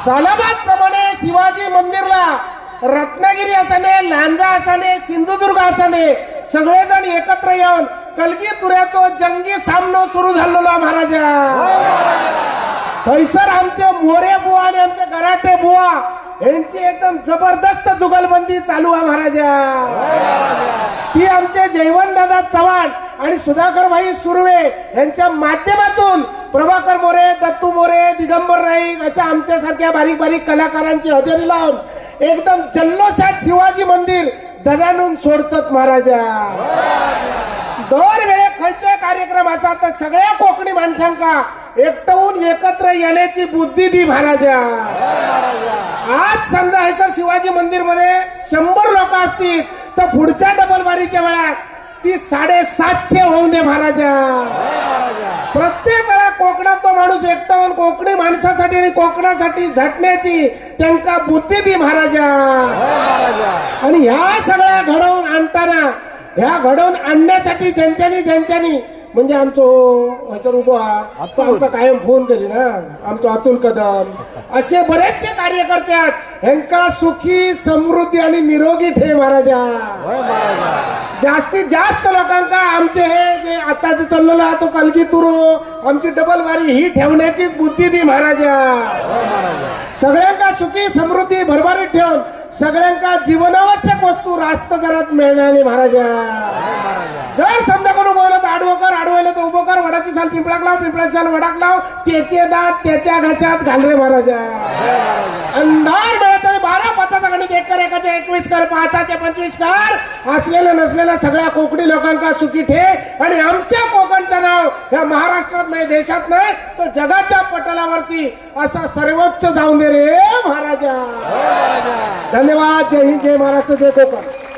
सालाबाद प्रमाणे शिवाजी मंदिरला रत्नागिरी असाने, लांजा असाने, सिंधुदुर्ग असाने सगळेजण एकत्र येऊन कलगीतुऱ्याचो जंगी सामनो सुरू झालेला महाराजा. थैसर आमचे मोरे बुवा आणि आमचे गराटे बुवा यांची एकदम जबरदस्त जुगलबंदी चालू आहे महाराजा. ती आमचे जयवंतदादा चव्हाण आणि सुधाकर भाई सुर्वे यांच्या माध्यमातून प्रभाकर मोरे, दत्तू मोरे, दिगंबर नाईक अशा आमच्यासारख्या बारीक बारीक कलाकारांची हजेरी लावून एकदम जल्लोषात शिवाजी मंदिर दणाणून सोडतात महाराजा. दरवेळे खंयचोय कार्यक्रम असा तर सगळ्या कोकणी माणसांका एकटवून एकत्र येण्याची बुद्धी दी महाराजा. आज समजा हे सर शिवाजी मंदिर मध्ये 100 लोक असतील तर पुढच्या डबल बारीच्या वेळात ती 750 होऊन दे महाराजा. प्रत्येक वेळा कोकणात तो माणूस एकटावून कोकणी माणसासाठी आणि कोकणासाठी झटण्याची त्यांना बुद्धी दी महाराजा. आणि ह्या सगळ्या घडवून आणताना ह्या घडवून आणण्यासाठी ज्यांच्यानी म्हणजे आमचो आमचा कायम फोन करी ना आमचो अतुल कदम असे बरेचसे कार्यकर्ते आहेत. ह्यांका सुखी समृद्धी आणि निरोगी ठेव महाराजा. जास्तीत जास्त लोकांका आमचे हे जे आता जे चाललेलं आहे तो कलगीतुरो आमची डबल वारी ही ठेवण्याची बुद्धी दी महाराजा. सगळ्यांका सुखी समृद्धी भरभरीत ठेवून सगळ्यांका जीवनावश्यक वस्तू रास्त दरात मिळणारी महाराजा. जर समजा कोणी बोलत आडवं कर, आडवलं तर उभं कर, वडाची साल पिंपळाक लाव, पिंपळाची साल वडाक लाव, त्याचे दात त्याच्या घशात घाल रे महाराजा. अंधार मिळाचा 12 5चा गणित 1 कर 1चे 21 कर 5चे 25 कर असलेल्या नसलेल्या सगळ्या कोकणी लोकांका सुखी ठेव. आणि आमच्या कोकणचं नाव ह्या महाराष्ट्रात नाही, देशात नाही तर जगाच्या पटलावरती असा सर्वोच्च जाऊन दे रे महाराजा. धन्यवाद. जय हिंद, जय महाराष्ट्र, जय कोकण.